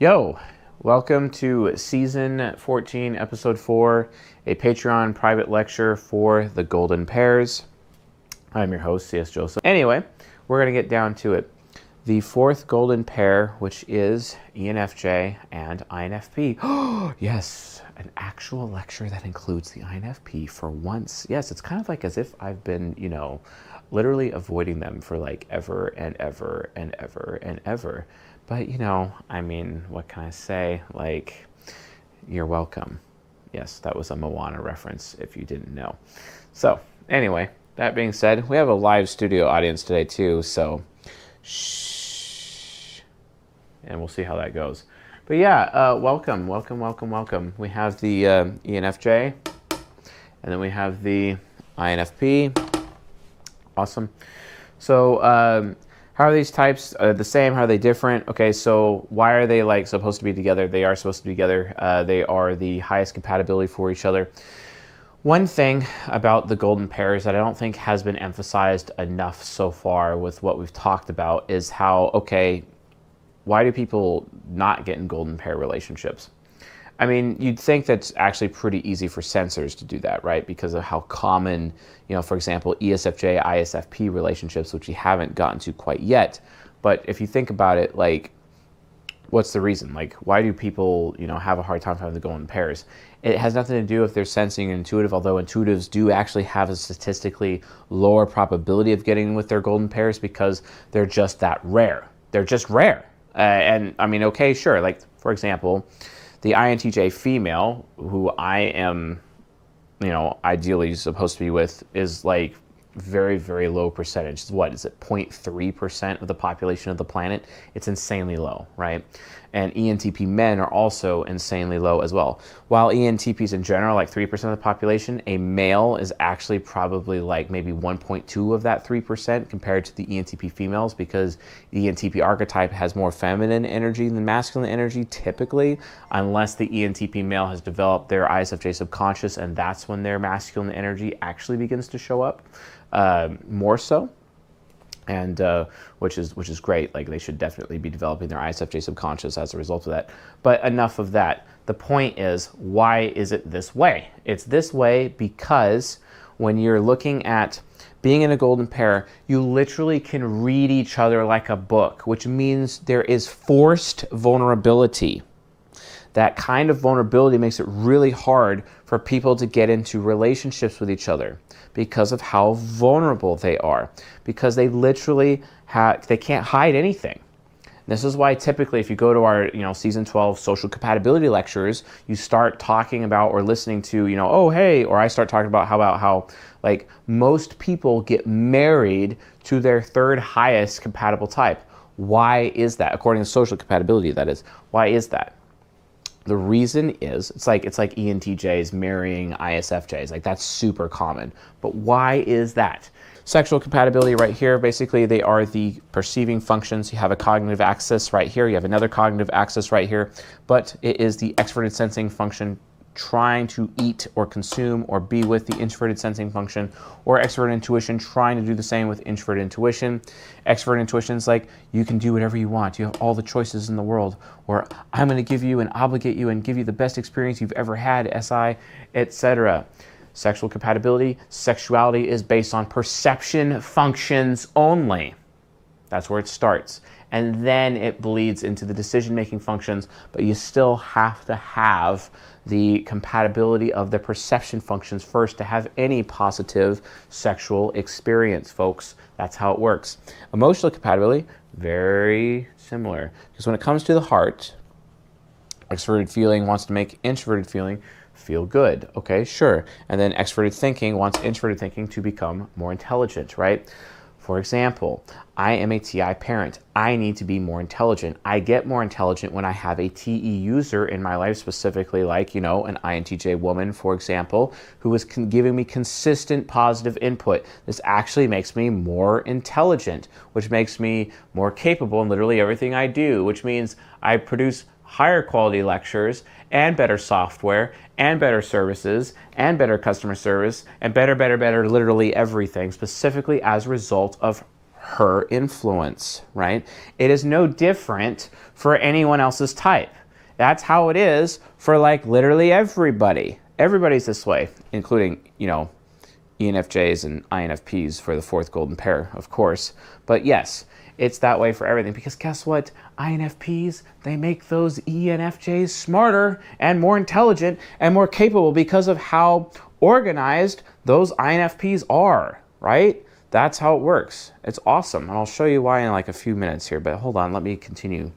Yo, welcome to season 14, episode 4, a Patreon private lecture for the Golden Pairs. I'm your host, C.S. Joseph. Anyway, we're going to get down to it. The fourth golden pair, which is ENFJ and INFP. Oh, yes, an actual lecture that includes the INFP for once. Yes, it's kind of like as if I've been, literally avoiding them for like ever and ever and ever and ever. But, what can I say? Like, you're welcome. Yes, that was a Moana reference, if you didn't know. So, anyway, that being said, we have a live studio audience today, too, so shh. And we'll see how that goes. But yeah, welcome. We have the ENFJ, and then we have the INFP. Awesome. So, how are these types the same? How are they different? Okay, so why are they supposed to be together? They are supposed to be together. They are the highest compatibility for each other. One thing about the golden pairs that I don't think has been emphasized enough so far with what we've talked about is how, okay, why do people not get in golden pair relationships? I mean, you'd think that's actually pretty easy for sensors to do that, right? Because of how common, for example, ESFJ, ISFP relationships, which we haven't gotten to quite yet. But if you think about it, what's the reason? Why do people, have a hard time finding the golden pairs? It has nothing to do if they're sensing and intuitive, although intuitives do actually have a statistically lower probability of getting with their golden pairs because they're just that rare. They're just rare. And I mean, okay, sure. For example, the INTJ female, who I am, ideally supposed to be with, is very, very low percentage. What is it, 0.3% of the population of the planet? It's insanely low, right? And ENTP men are also insanely low as well. While ENTPs in general, 3% of the population, a male is actually probably maybe 1.2 of that 3% compared to the ENTP females, because the ENTP archetype has more feminine energy than masculine energy typically, unless the ENTP male has developed their ISFJ subconscious, and that's when their masculine energy actually begins to show up more so. And which is great. They should definitely be developing their ISFJ subconscious as a result of that. But enough of that. The point is, why is it this way? It's this way because when you're looking at being in a golden pair, you literally can read each other like a book, which means there is forced vulnerability. That kind of vulnerability makes it really hard for people to get into relationships with each other because of how vulnerable they are, because they literally they can't hide anything. This is why typically if you go to our season 12 social compatibility lectures, you start talking about or listening to oh hey, or I start talking about how most people get married to their third highest compatible type. Why is that? According to social compatibility, that is. Why is that? The reason is, it's like ENTJs marrying ISFJs. That's super common. But why is that? Sexual compatibility right here, basically they are the perceiving functions. You have a cognitive axis right here. You have another cognitive axis right here. But it is the extroverted sensing function trying to eat or consume or be with the introverted sensing function, or extroverted intuition trying to do the same with introverted intuition. Extroverted intuition is you can do whatever you want. You have all the choices in the world, or I'm going to give you and obligate you and give you the best experience you've ever had, SI, etc. Sexual compatibility, sexuality is based on perception functions only. That's where it starts. And then it bleeds into the decision-making functions, but you still have to have the compatibility of the perception functions first to have any positive sexual experience, folks. That's how it works. Emotional compatibility, very similar. Because when it comes to the heart, extroverted feeling wants to make introverted feeling feel good. Okay, sure. And then extroverted thinking wants introverted thinking to become more intelligent, right? For example, I am a TI parent. I need to be more intelligent. I get more intelligent when I have a TE user in my life, specifically an INTJ woman, for example, who is giving me consistent positive input. This actually makes me more intelligent, which makes me more capable in literally everything I do, which means I produce higher quality lectures and better software and better services and better customer service and better, literally everything, specifically as a result of her influence, right? It is no different for anyone else's type. That's how it is for like literally everybody. Everybody's this way, including, you know, ENFJs and INFPs for the fourth golden pair, of course. But yes, it's that way for everything, because guess what? INFPs, they make those ENFJs smarter and more intelligent and more capable because of how organized those INFPs are, right? That's how it works. It's awesome. And I'll show you why in like a few minutes here, but hold on, let me continue.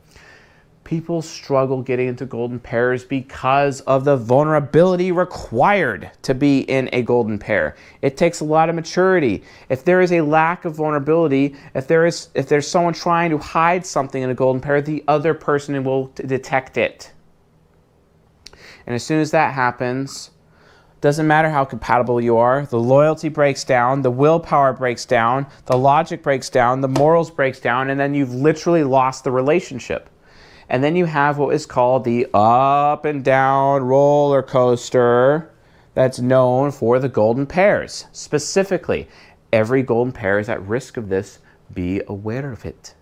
People struggle getting into golden pairs because of the vulnerability required to be in a golden pair. It takes a lot of maturity. If there is a lack of vulnerability, if there's someone trying to hide something in a golden pair, the other person will detect it. And as soon as that happens, doesn't matter how compatible you are, the loyalty breaks down, the willpower breaks down, the logic breaks down, the morals breaks down, and then you've literally lost the relationship. And then you have what is called the up and down roller coaster that's known for the golden pairs. Specifically, every golden pair is at risk of this. Be aware of it.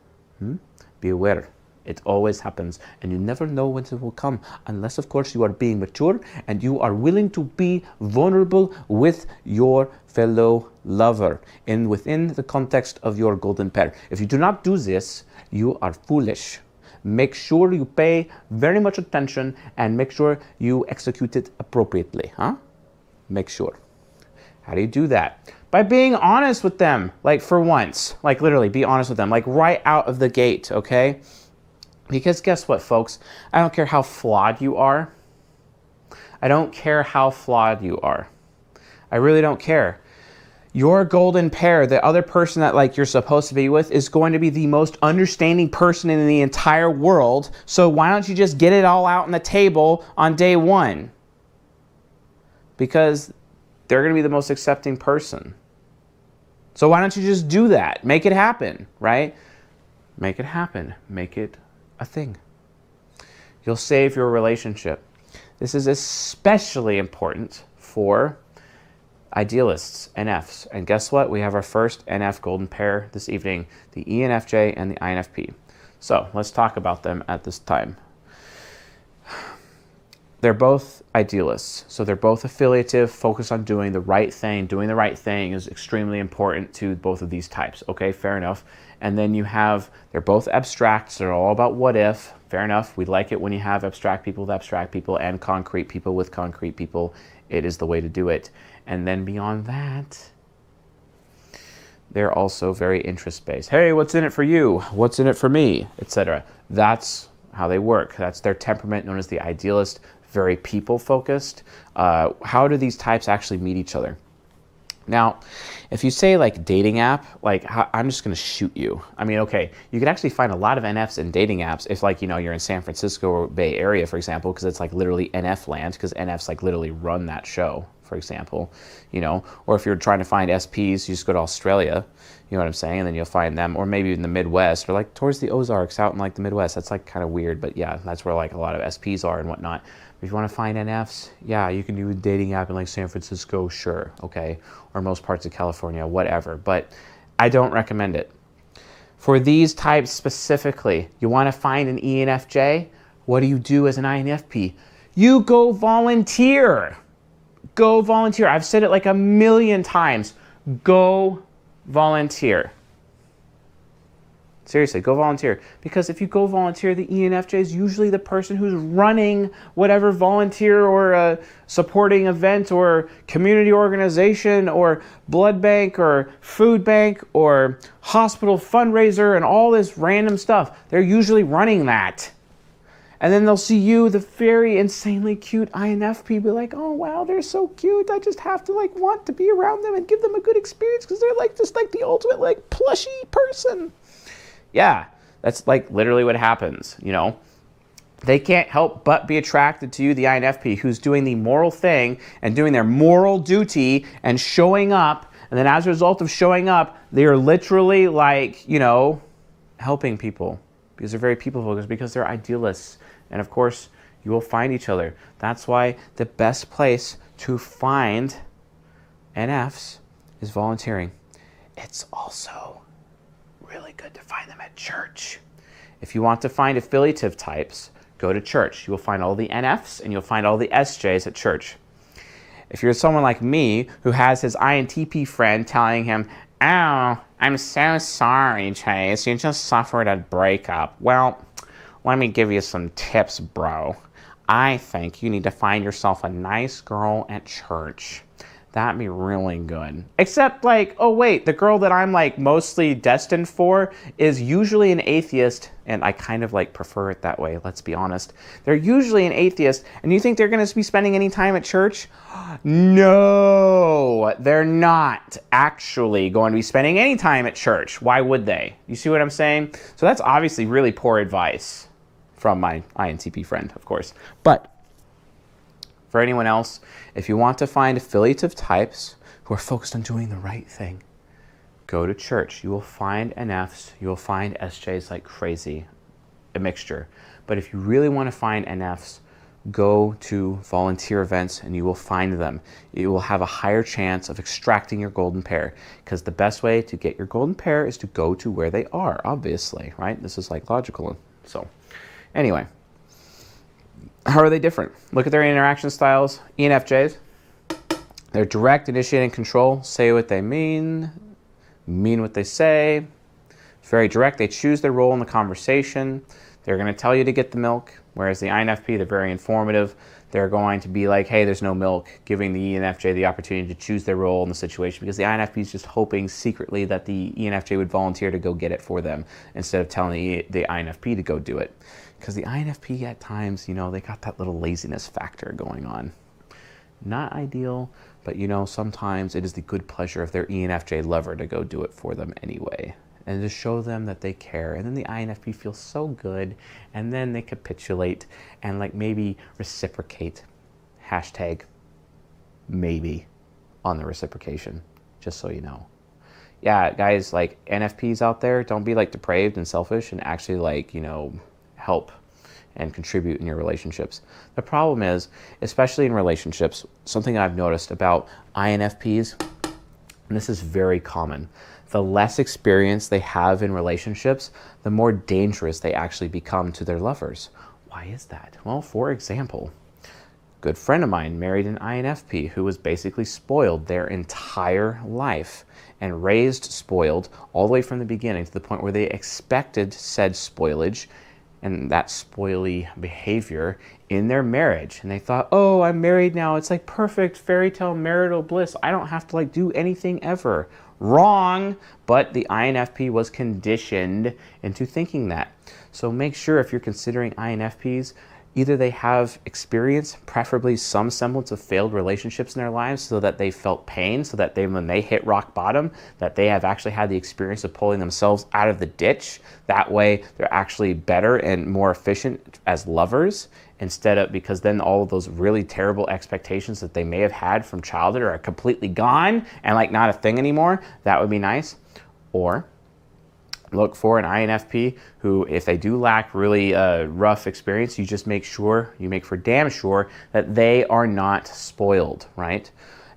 Be aware. It always happens, and you never know when it will come, unless, of course, you are being mature and you are willing to be vulnerable with your fellow lover within the context of your golden pair. If you do not do this, you are foolish. Make sure you pay very much attention and make sure you execute it appropriately, Make sure. How do you do that? By being honest with them, like for once. Like literally, be honest with them, like right out of the gate, okay? Because guess what, folks? I don't care how flawed you are. I don't care how flawed you are. I really don't care. Your golden pair, the other person that like you're supposed to be with, is going to be the most understanding person in the entire world. So why don't you just get it all out on the table on day one? Because they're going to be the most accepting person. So why don't you just do that? Make it happen, right? Make it happen. Make it a thing. You'll save your relationship. This is especially important for idealists, NFs. And guess what? We have our first NF golden pair this evening, the ENFJ and the INFP. So let's talk about them at this time. They're both idealists. So they're both affiliative, focused on doing the right thing. Doing the right thing is extremely important to both of these types. Okay, fair enough. And then you have, they're both abstract. So they're all about what if. Fair enough. We like it when you have abstract people with abstract people and concrete people with concrete people. It is the way to do it. And then beyond that, they're also very interest-based. Hey, what's in it for you? What's in it for me? Etc. That's how they work. That's their temperament, known as the idealist, very people-focused. How do these types actually meet each other? Now, if you say like dating app, like I'm just going to shoot you. I mean, okay, you could actually find a lot of NFs in dating apps if like, you know, you're in San Francisco or Bay Area, for example, because it's like literally NF land, because NFs like literally run that show, for example, you know, or if you're trying to find SPs, you just go to Australia, you know what I'm saying, and then you'll find them, or maybe in the Midwest, or like towards the Ozarks out in like the Midwest. That's like kind of weird, but yeah, that's where like a lot of SPs are and whatnot. If you want to find NFs, yeah, you can do a dating app in like San Francisco, sure, okay, or most parts of California, whatever, but I don't recommend it. For these types specifically, you want to find an ENFJ, what do you do as an INFP? You go volunteer. Go volunteer. I've said it like a million times. Go volunteer. Seriously, go volunteer. Because if you go volunteer, the ENFJ is usually the person who's running whatever volunteer or supporting event or community organization or blood bank or food bank or hospital fundraiser and all this random stuff. They're usually running that. And then they'll see you, the very insanely cute INFP, be like, oh, wow, they're so cute. I just have to like want to be around them and give them a good experience because they're like just like the ultimate like plushy person. Yeah, that's like literally what happens, you know. They can't help but be attracted to you, the INFP, who's doing the moral thing and doing their moral duty and showing up. And then as a result of showing up, they're literally like, you know, helping people because they're very people focused, because they're idealists. And of course, you will find each other. That's why the best place to find NFs is volunteering. It's also really good to find them at church. If you want to find affiliative types, go to church. You will find all the NFs and you'll find all the SJs at church. If you're someone like me who has his INTP friend telling him, "Oh, I'm so sorry, Chase, you just suffered a breakup. Well, let me give you some tips, bro. I think you need to find yourself a nice girl at church. That'd be really good." Except like, oh wait, the girl that I'm like mostly destined for is usually an atheist, and I kind of like prefer it that way, let's be honest. They're usually an atheist, and you think they're gonna be spending any time at church? No, they're not actually going to be spending any time at church. Why would they? You see what I'm saying? So that's obviously really poor advice from my INTP friend, of course. But for anyone else, if you want to find affiliative types who are focused on doing the right thing, go to church. You will find NFs, you will find SJs like crazy, a mixture. But if you really want to find NFs, go to volunteer events and you will find them. You will have a higher chance of extracting your golden pair, because the best way to get your golden pair is to go to where they are, obviously, right? This is like logical. So anyway, how are they different? Look at their interaction styles. ENFJs, they're direct, initiating, control, say what they mean what they say. Very direct. They choose their role in the conversation. They're going to tell you to get the milk, whereas the INFP, they're very informative. They're going to be like, hey, there's no milk, giving the ENFJ the opportunity to choose their role in the situation, because the INFP is just hoping secretly that the ENFJ would volunteer to go get it for them instead of telling the INFP to go do it. Because the INFP at times, you know, they got that little laziness factor going on. Not ideal, but you know, sometimes it is the good pleasure of their ENFJ lover to go do it for them anyway, and to show them that they care. And then the INFP feels so good, and then they capitulate and like maybe reciprocate. Hashtag maybe on the reciprocation, just so you know. Yeah, guys, like NFPs out there, don't be like depraved and selfish, and actually like, you know, help and contribute in your relationships. The problem is, especially in relationships, something I've noticed about INFPs, and this is very common, the less experience they have in relationships, the more dangerous they actually become to their lovers. Why is that? Well, for example, a good friend of mine married an INFP who was basically spoiled their entire life and raised spoiled all the way from the beginning to the point where they expected said spoilage and that spoily behavior in their marriage. And they thought, oh, I'm married now. It's like perfect fairy tale marital bliss. I don't have to like do anything ever. Wrong. But the INFP was conditioned into thinking that. So make sure if you're considering INFPs, either they have experience, preferably some semblance of failed relationships in their lives, so that they felt pain, so that when they hit rock bottom, that they have actually had the experience of pulling themselves out of the ditch. That way they're actually better and more efficient as lovers, instead of, because then all of those really terrible expectations that they may have had from childhood are completely gone and like not a thing anymore. That would be nice. Or look for an INFP who, if they do lack really rough experience, you just make for damn sure that they are not spoiled, right?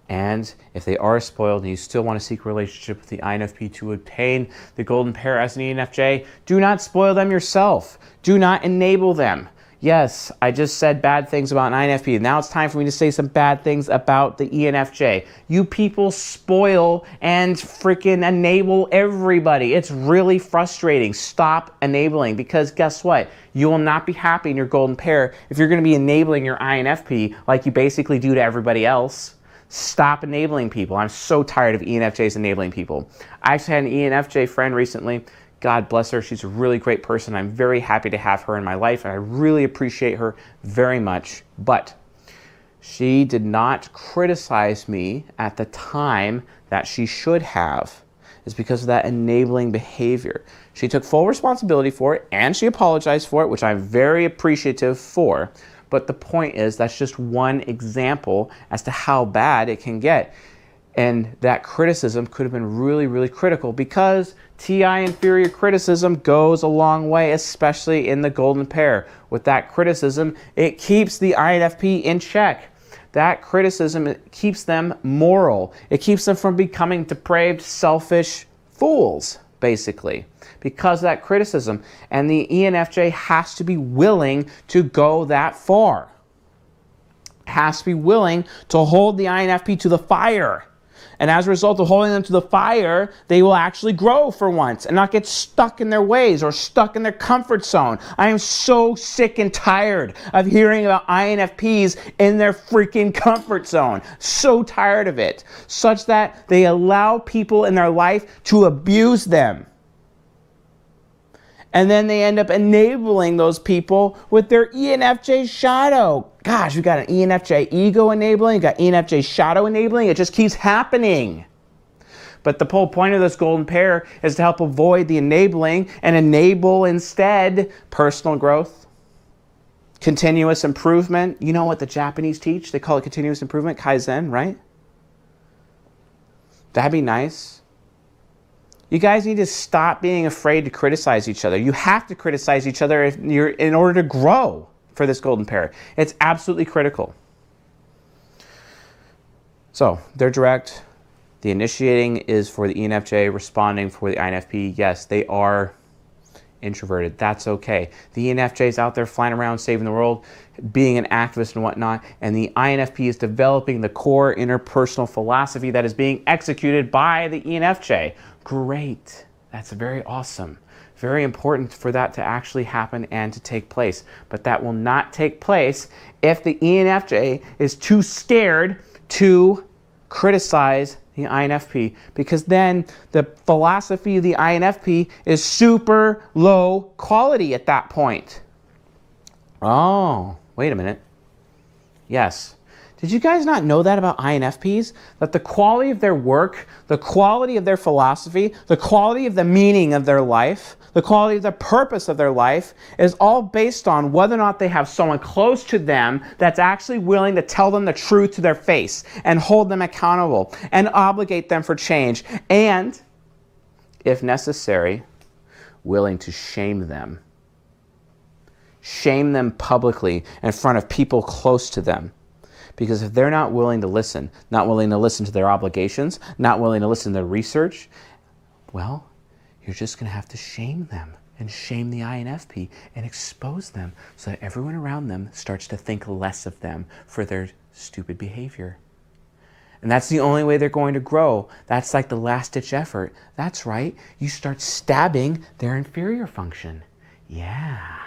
And if they are spoiled and you still want to seek a relationship with the INFP to obtain the golden pair as an ENFJ, do not spoil them yourself. Do not enable them. Yes, I just said bad things about an INFP. Now it's time for me to say some bad things about the ENFJ. You people spoil and freaking enable everybody. It's really frustrating. Stop enabling, because guess what? You will not be happy in your golden pair if you're going to be enabling your INFP like you basically do to everybody else. Stop enabling people. I'm so tired of ENFJs enabling people. I actually had an ENFJ friend recently. God bless her. She's a really great person. I'm very happy to have her in my life, and I really appreciate her very much. But she did not criticize me at the time that she should have. It's because of that enabling behavior. She took full responsibility for it, and she apologized for it, which I'm very appreciative for. But the point is, that's just one example as to how bad it can get. And that criticism could have been really, really critical, because TI inferior criticism goes a long way, especially in the golden pair. With that criticism, it keeps the INFP in check. That criticism, it keeps them moral. It keeps them from becoming depraved, selfish fools, basically, because of that criticism. And the ENFJ has to be willing to go that far. Has to be willing to hold the INFP to the fire. And as a result of holding them to the fire, they will actually grow for once and not get stuck in their ways or stuck in their comfort zone. I am so sick and tired of hearing about INFPs in their freaking comfort zone. So tired of it. Such that they allow people in their life to abuse them. And then they end up enabling those people with their ENFJ shadow. Gosh, we got an ENFJ ego enabling, we got ENFJ shadow enabling. It just keeps happening. But the whole point of this golden pair is to help avoid the enabling and enable instead personal growth, continuous improvement. You know what the Japanese teach? They call it continuous improvement, Kaizen, right? That'd be nice. You guys need to stop being afraid to criticize each other. You have to criticize each other in order to grow for this golden pair. It's absolutely critical. So they're direct. The initiating is for the ENFJ, responding for the INFP. Yes, they are introverted. That's okay. The ENFJ is out there flying around saving the world, being an activist and whatnot, and the INFP is developing the core interpersonal philosophy that is being executed by the ENFJ. Great. That's very awesome. Very important for that to actually happen and to take place. But that will not take place if the ENFJ is too scared to criticize the INFP, because then the philosophy of the INFP is super low quality at that point. Oh, wait a minute. Yes. Did you guys not know that about INFPs? That the quality of their work, the quality of their philosophy, the quality of the meaning of their life, the quality of the purpose of their life is all based on whether or not they have someone close to them that's actually willing to tell them the truth to their face and hold them accountable and obligate them for change and, if necessary, willing to shame them. Shame them publicly in front of people close to them. Because if they're not willing to listen, not willing to listen to their obligations, not willing to listen to their research, well, you're just going to have to shame them and shame the INFP and expose them so that everyone around them starts to think less of them for their stupid behavior. And that's the only way they're going to grow. That's like the last-ditch effort. That's right. You start stabbing their inferior function. Yeah,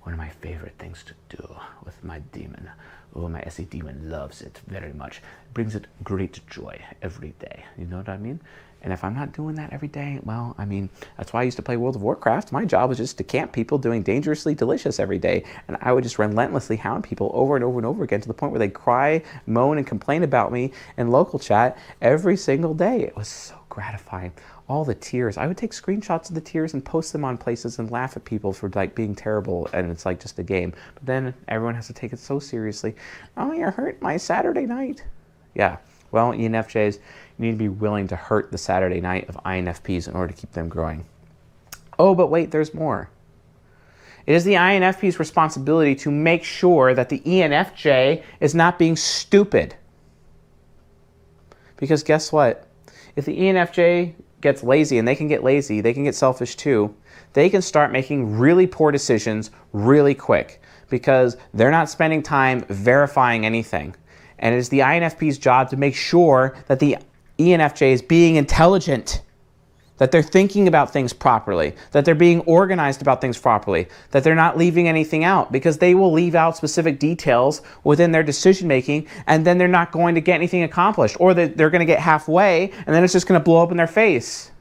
one of my favorite things to do with my demon. Oh, my SE demon loves it very much. Brings it great joy every day. You know what I mean? And if I'm not doing that every day, well, I mean, that's why I used to play World of Warcraft. My job was just to camp people doing dangerously delicious every day. And I would just relentlessly hound people over and over and over again to the point where they cry, moan, and complain about me in local chat every single day. It was so gratifying. All the tears. I would take screenshots of the tears and post them on places and laugh at people for like being terrible, and it's like just a game. But then everyone has to take it so seriously. Oh, you hurt my Saturday night. Yeah. Well, ENFJs, you need to be willing to hurt the Saturday night of INFPs in order to keep them growing. Oh, but wait, there's more. It is the INFP's responsibility to make sure that the ENFJ is not being stupid. Because guess what? If the ENFJ gets lazy, and they can get lazy, they can get selfish too, they can start making really poor decisions really quick because they're not spending time verifying anything. And it is the INFP's job to make sure that the ENFJ is being intelligent, that they're thinking about things properly, that they're being organized about things properly, that they're not leaving anything out, because they will leave out specific details within their decision making, and then they're not going to get anything accomplished, or they're going to get halfway, and then it's just going to blow up in their face.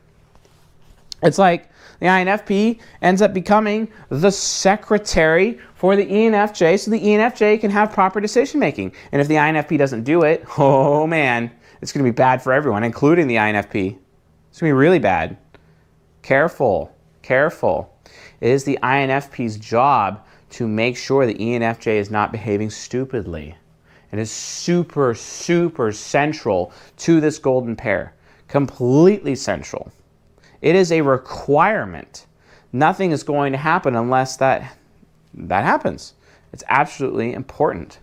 It's like the INFP ends up becoming the secretary for the ENFJ, so the ENFJ can have proper decision making. And if the INFP doesn't do it, oh man, it's going to be bad for everyone, including the INFP. It's going to be really bad. Careful, careful. It is the INFP's job to make sure the ENFJ is not behaving stupidly. It is super, super central to this golden pair. Completely central. It is a requirement. Nothing is going to happen unless that happens. It's absolutely important.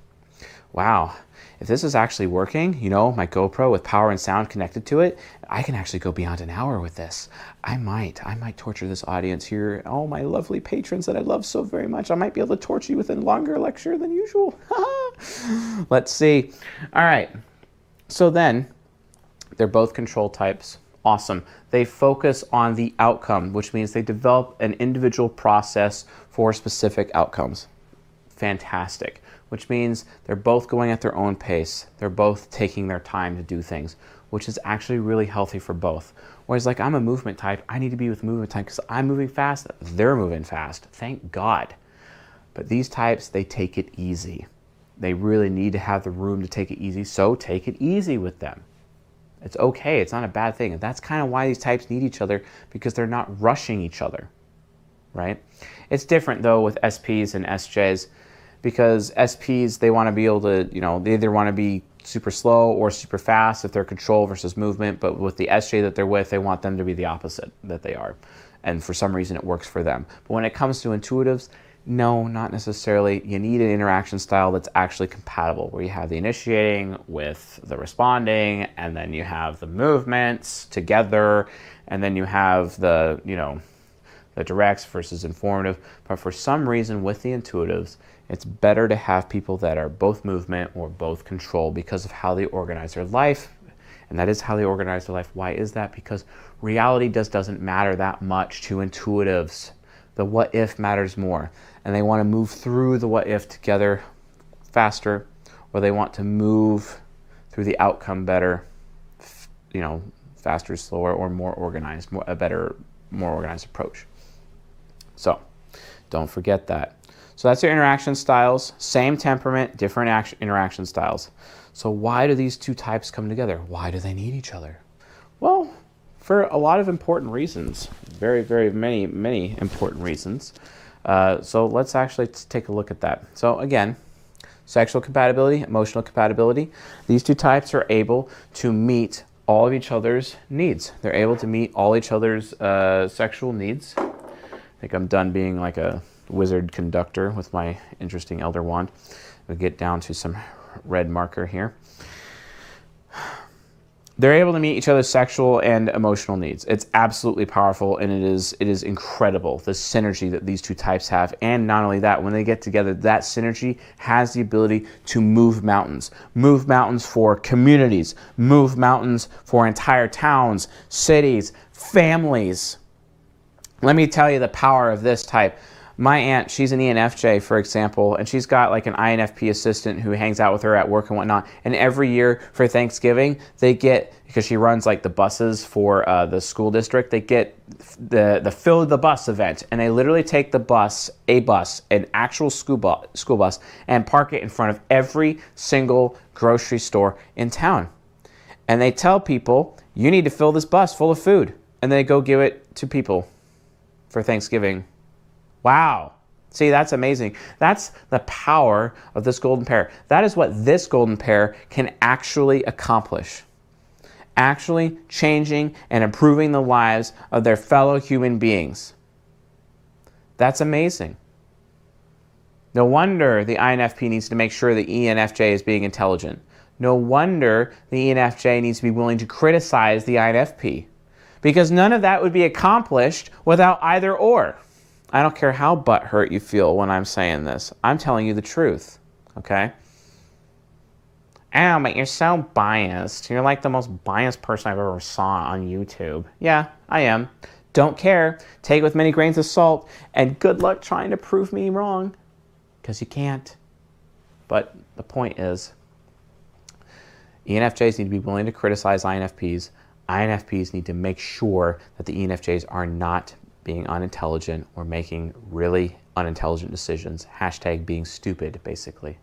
wow, if this is actually working, you know, my GoPro with power and sound connected to it, I can actually go beyond an hour with this. I might torture this audience here. All my lovely patrons that I love so very much. I might be able to torture you with a longer lecture than usual. Let's see. All right. So then they're both control types. Awesome. They focus on the outcome, which means they develop an individual process for specific outcomes. Fantastic. Which means they're both going at their own pace. They're both taking their time to do things, which is actually really healthy for both. Whereas like I'm a movement type, I need to be with movement type because I'm moving fast, they're moving fast. Thank God. But these types, they take it easy. They really need to have the room to take it easy, so take it easy with them. It's okay, it's not a bad thing. And that's kind of why these types need each other, because they're not rushing each other, right? It's different though with SPs and SJs, because SPs, they want to be able to, you know, they either want to be super slow or super fast if they're control versus movement, but with the SJ that they're with, they want them to be the opposite that they are. And for some reason it works for them. But when it comes to intuitives, no, not necessarily. You need an interaction style that's actually compatible, where you have the initiating with the responding, and then you have the movements together, and then you have the, you know, the directs versus informative. But for some reason with the intuitives, it's better to have people that are both movement or both control because of how they organize their life. And that is how they organize their life. Why is that? Because reality doesn't matter that much to intuitives. The what if matters more. And they want to move through the what if together faster, or they want to move through the outcome better, you know, faster, slower, or more organized, more organized approach. So don't forget that. So that's your interaction styles. Same temperament, different interaction styles. So why do these two types come together? Why do they need each other? Well, for a lot of important reasons. Very, very many important reasons. So let's actually take a look at that. So again, sexual compatibility, emotional compatibility. These two types are able to meet all of each other's needs. They're able to meet all each other's sexual needs. I think I'm done being like a wizard conductor with my interesting elder wand. We'll get down to some red marker here. They're able to meet each other's sexual and emotional needs. It's absolutely powerful, and it is incredible, the synergy that these two types have. And not only that, when they get together, that synergy has the ability to move mountains for communities, move mountains for entire towns, cities, families. Let me tell you the power of this type. My aunt, she's an ENFJ, for example, and she's got like an INFP assistant who hangs out with her at work and whatnot. And every year for Thanksgiving, they get, because she runs like the buses for the school district, they get the Fill the Bus event. And they literally take the bus, an actual school bus, and park it in front of every single grocery store in town. And they tell people, you need to fill this bus full of food. And they go give it to people for Thanksgiving. Wow. See, that's amazing. That's the power of this golden pair. That is what this golden pair can actually accomplish. Actually changing and improving the lives of their fellow human beings. That's amazing. No wonder the INFP needs to make sure the ENFJ is being intelligent. No wonder the ENFJ needs to be willing to criticize the INFP. Because none of that would be accomplished without either or. I don't care how butthurt you feel when I'm saying this. I'm telling you the truth, okay? Ow, but you're so biased. You're like the most biased person I've ever saw on YouTube. Yeah, I am. Don't care. Take it with many grains of salt, and good luck trying to prove me wrong, because you can't. But the point is, ENFJs need to be willing to criticize INFPs. INFPs need to make sure that the ENFJs are not being unintelligent or making really unintelligent decisions. Hashtag being stupid, basically.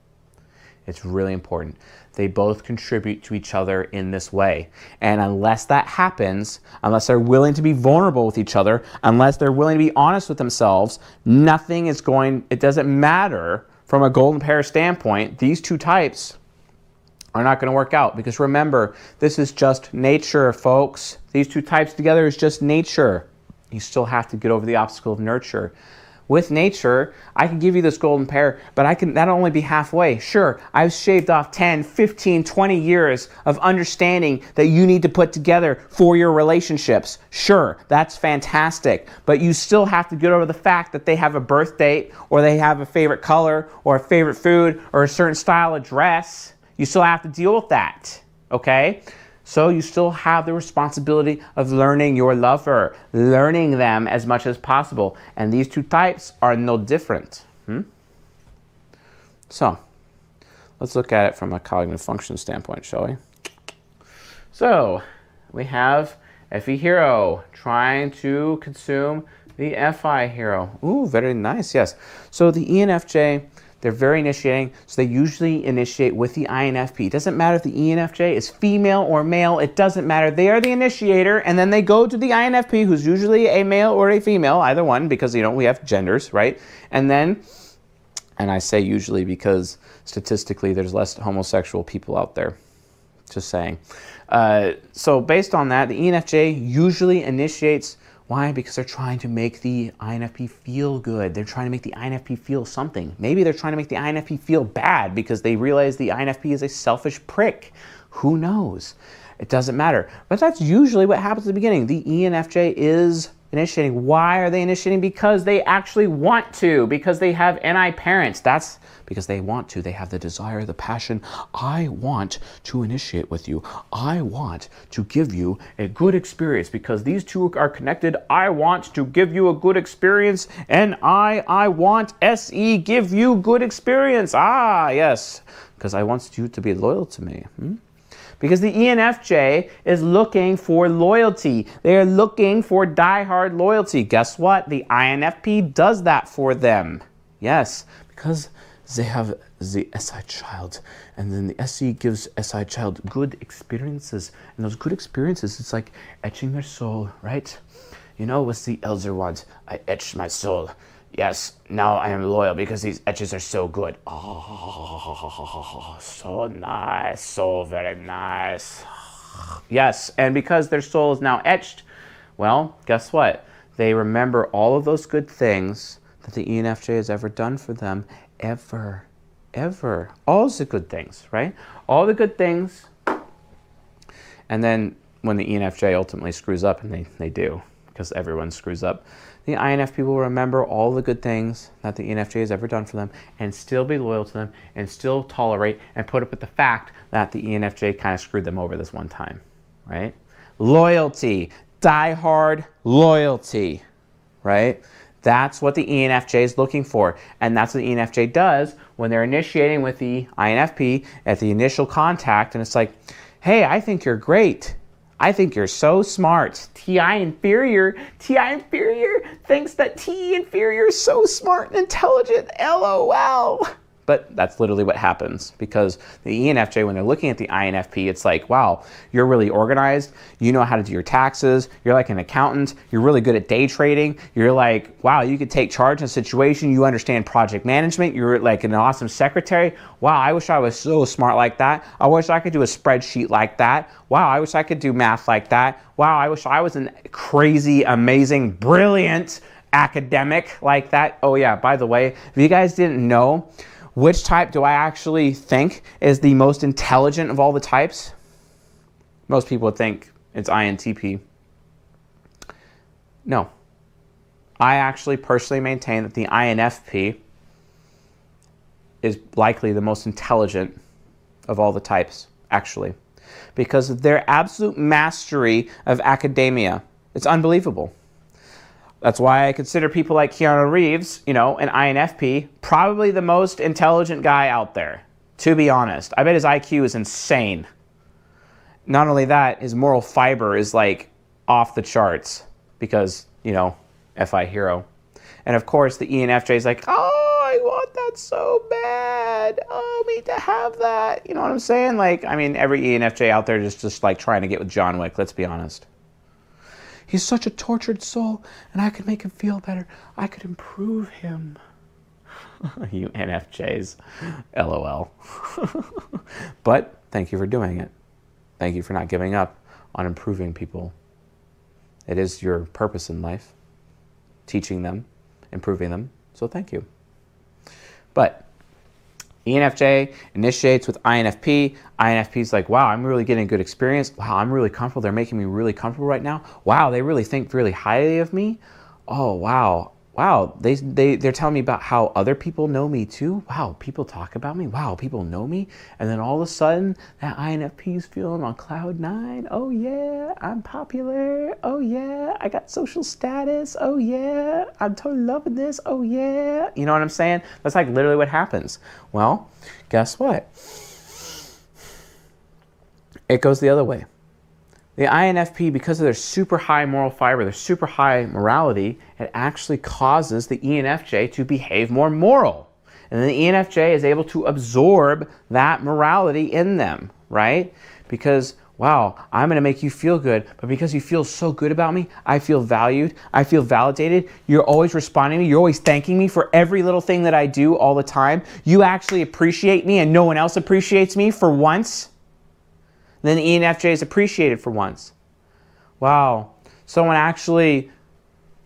It's really important. They both contribute to each other in this way. And unless that happens, unless they're willing to be vulnerable with each other, unless they're willing to be honest with themselves, it doesn't matter from a golden pair standpoint. These two types are not going to work out, because remember, this is just nature, folks. These two types together is just nature. You still have to get over the obstacle of nurture, with nature, I can give you this golden pair, but that'll only be halfway. Sure, I've shaved off 10, 15, 20 years of understanding that you need to put together for your relationships. Sure, that's fantastic, but you still have to get over the fact that they have a birth date, or they have a favorite color, or a favorite food, or a certain style of dress. You still have to deal with that, okay? So you still have the responsibility of learning your lover, learning them as much as possible. And these two types are no different. So let's look at it from a cognitive function standpoint, shall we? So we have FE hero trying to consume the FI hero. Ooh, very nice, yes. So the ENFJ, they're very initiating, so they usually initiate with the INFP. It doesn't matter if the ENFJ is female or male, it doesn't matter. They are the initiator, and then they go to the INFP, who's usually a male or a female, either one, because, you know, we have genders, right? And I say usually because statistically there's less homosexual people out there. Just saying. So based on that, the ENFJ usually initiates. Why? Because they're trying to make the INFP feel good. They're trying to make the INFP feel something. Maybe they're trying to make the INFP feel bad because they realize the INFP is a selfish prick. Who knows? It doesn't matter. But that's usually what happens at the beginning. The ENFJ is initiating. Why are they initiating? Because they actually want to. Because they have NI parents. That's because they want to. They have the desire, the passion. I want to initiate with you. I want to give you a good experience because these two are connected. I want to give you a good experience, and I want SE give you good experience. Ah, yes, because I want you to be loyal to me. Because the ENFJ is looking for loyalty. They are looking for diehard loyalty. Guess what? The INFP does that for them. Yes, because they have the SI child, and then the SE gives SI child good experiences. And those good experiences, it's like etching their soul, right? You know, with the elder ones, I etched my soul. Yes, now I am loyal because these etches are so good. Oh, so nice, so very nice. Yes, and because their soul is now etched, well, guess what? They remember all of those good things that the ENFJ has ever done for them, ever. All the good things, right? All the good things. And then when the ENFJ ultimately screws up, and they do, because everyone screws up, the INFP will remember all the good things that the ENFJ has ever done for them and still be loyal to them and still tolerate and put up with the fact that the ENFJ kind of screwed them over this one time, right? Loyalty, die-hard loyalty, right? That's what the ENFJ is looking for. And that's what the ENFJ does when they're initiating with the INFP at the initial contact. And it's like, hey, I think you're great. I think you're so smart. TI inferior thinks that TE inferior is so smart and intelligent. LOL. But that's literally what happens, because the ENFJ, when they're looking at the INFP, it's like, wow, you're really organized. You know how to do your taxes. You're like an accountant. You're really good at day trading. You're like, wow, you could take charge in a situation. You understand project management. You're like an awesome secretary. Wow, I wish I was so smart like that. I wish I could do a spreadsheet like that. Wow, I wish I could do math like that. Wow, I wish I was a crazy, amazing, brilliant academic like that. Oh yeah, by the way, if you guys didn't know, which type do I actually think is the most intelligent of all the types? Most people would think it's INTP. No. I actually personally maintain that the INFP is likely the most intelligent of all the types, actually, because of their absolute mastery of academia. It's unbelievable. That's why I consider people like Keanu Reeves, you know, an INFP, probably the most intelligent guy out there, to be honest. I bet his IQ is insane. Not only that, his moral fiber is like off the charts because, you know, FI hero. And of course, the ENFJ is like, oh, I want that so bad. Oh, me to have that. You know what I'm saying? Like, I mean, every ENFJ out there is just like trying to get with John Wick, let's be honest. He's such a tortured soul, and I could make him feel better. I could improve him. You NFJs. LOL. But thank you for doing it. Thank you for not giving up on improving people. It is your purpose in life. Teaching them, improving them, So thank you. But ENFJ initiates with INFP. INFP's like, wow, I'm really getting a good experience. Wow, I'm really comfortable. They're making me really comfortable right now. Wow, they really think really highly of me. Oh, wow. Wow, they're telling me about how other people know me too. Wow, people talk about me. Wow, people know me. And then all of a sudden, that INFP's feeling on cloud 9. Oh yeah, I'm popular. Oh yeah, I got social status. Oh yeah, I'm totally loving this. Oh yeah. You know what I'm saying? That's like literally what happens. Well, guess what? It goes the other way. The INFP, because of their super high moral fiber, their super high morality, it actually causes the ENFJ to behave more moral. And then the ENFJ is able to absorb that morality in them, right? Because, wow, I'm going to make you feel good, but because you feel so good about me, I feel valued, I feel validated, you're always responding to me, you're always thanking me for every little thing that I do all the time. You actually appreciate me and no one else appreciates me for once. Then the ENFJ is appreciated for once. Wow, someone actually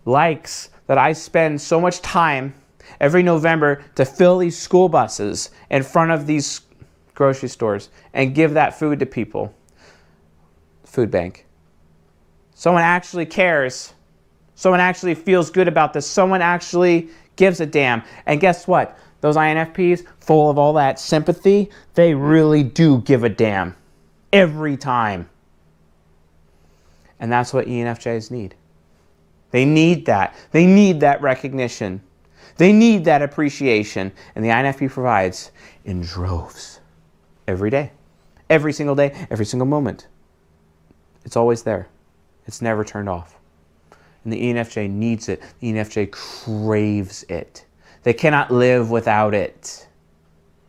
likes that I spend so much time every November to fill these school buses in front of these grocery stores and give that food to people. Food bank. Someone actually cares. Someone actually feels good about this. Someone actually gives a damn. And guess what? Those INFPs, full of all that sympathy, they really do give a damn. Every time. And that's what ENFJs need. They need that. They need that recognition. They need that appreciation. And the INFP provides in droves. Every day. Every single day. Every single moment. It's always there. It's never turned off. And the ENFJ needs it. The ENFJ craves it. They cannot live without it.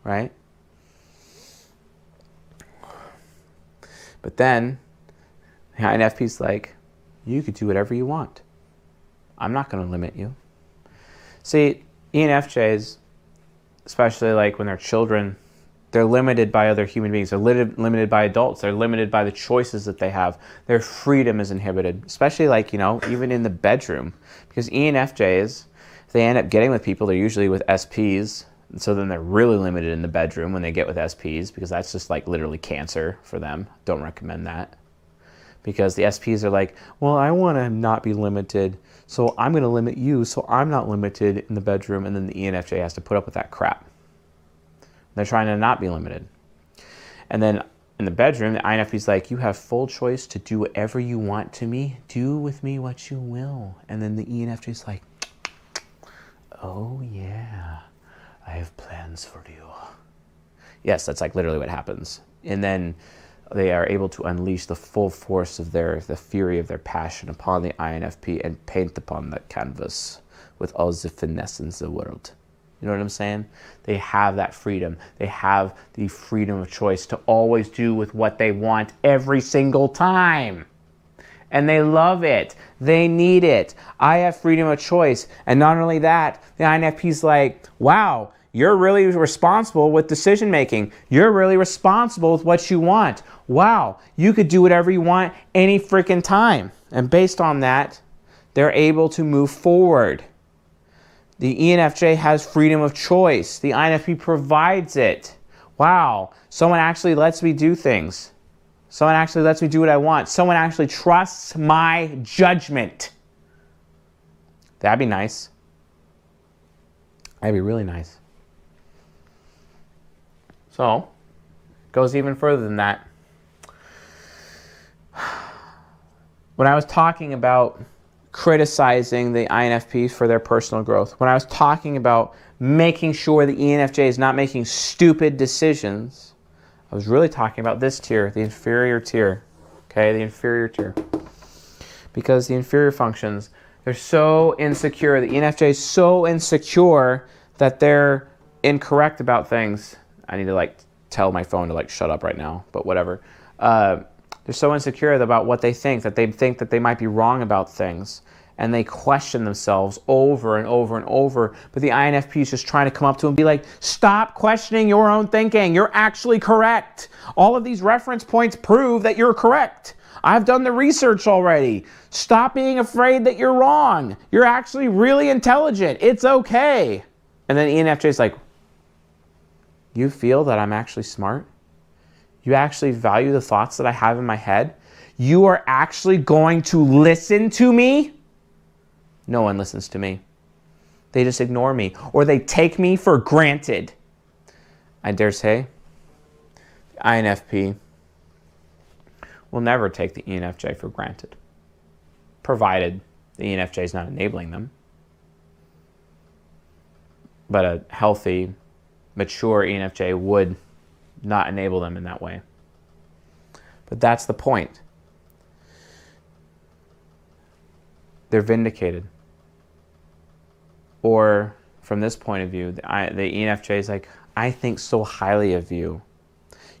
Right? But then, the INFP's like, you could do whatever you want. I'm not going to limit you. See, ENFJs, especially like when they're children, they're limited by other human beings. They're limited by adults. They're limited by the choices that they have. Their freedom is inhibited, especially like, even in the bedroom. Because ENFJs, if they end up getting with people, they're usually with SPs. And so then they're really limited in the bedroom when they get with SPs, because that's just like literally cancer for them. Don't recommend that. Because the SPs are like, well, I want to not be limited, so I'm going to limit you so I'm not limited in the bedroom. And then the ENFJ has to put up with that crap. They're trying to not be limited. And then in the bedroom, the INFP's like, you have full choice to do whatever you want to me. Do with me what you will. And then the ENFJ's like, oh yeah. I have plans for you. Yes, that's like literally what happens. And then they are able to unleash the full force of the fury of their passion upon the INFP and paint upon that canvas with all the finesse in the world. You know what I'm saying? They have that freedom. They have the freedom of choice to always do with what they want every single time. And they love it. They need it. I have freedom of choice. And not only that, the INFP's like, wow, you're really responsible with decision making. You're really responsible with what you want. Wow, you could do whatever you want any freaking time. And based on that, they're able to move forward. The ENFJ has freedom of choice. The INFP provides it. Wow, someone actually lets me do things. Someone actually lets me do what I want. Someone actually trusts my judgment. That'd be nice. That'd be really nice. So, goes even further than that. When I was talking about criticizing the INFPs for their personal growth, when I was talking about making sure the ENFJ is not making stupid decisions, I was really talking about this tier, the inferior tier. Okay, the inferior tier. Because the inferior functions, they're so insecure. The ENFJ is so insecure that they're incorrect about things. I need to tell my phone to shut up right now, but whatever. They're so insecure about what they think that they might be wrong about things. And they question themselves over and over and over. But the INFP is just trying to come up to them and be like, stop questioning your own thinking. You're actually correct. All of these reference points prove that you're correct. I've done the research already. Stop being afraid that you're wrong. You're actually really intelligent. It's okay. And then ENFJ is like, you feel that I'm actually smart? You actually value the thoughts that I have in my head? You are actually going to listen to me? No one listens to me. They just ignore me, or they take me for granted. I dare say, the INFP will never take the ENFJ for granted, provided the ENFJ is not enabling them. But a healthy, mature ENFJ would not enable them in that way. But that's the point. They're vindicated. Or from this point of view, the ENFJ is like, I think so highly of you.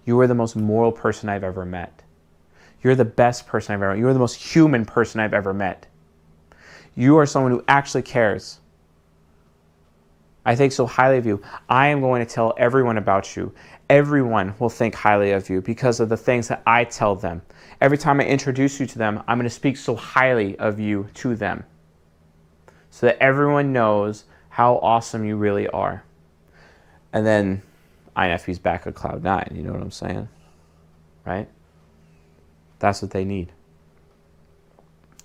You are the most moral person I've ever met. You're the best person I've ever met. You're the most human person I've ever met. You are someone who actually cares. I think so highly of you. I am going to tell everyone about you. Everyone will think highly of you because of the things that I tell them. Every time I introduce you to them, I'm going to speak so highly of you to them, so that everyone knows how awesome you really are. And then INFP's back at cloud 9, you know what I'm saying? Right? That's what they need.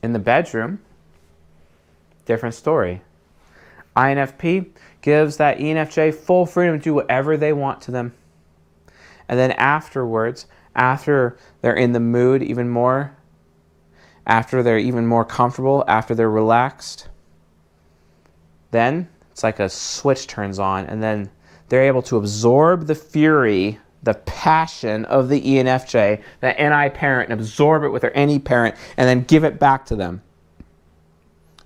In the bedroom, different story. INFP gives that ENFJ full freedom to do whatever they want to them. And then afterwards, after they're in the mood even more, after they're even more comfortable, after they're relaxed, then it's like a switch turns on, and then they're able to absorb the fury, the passion of the ENFJ, the NI parent, and absorb it with their NE parent, and then give it back to them.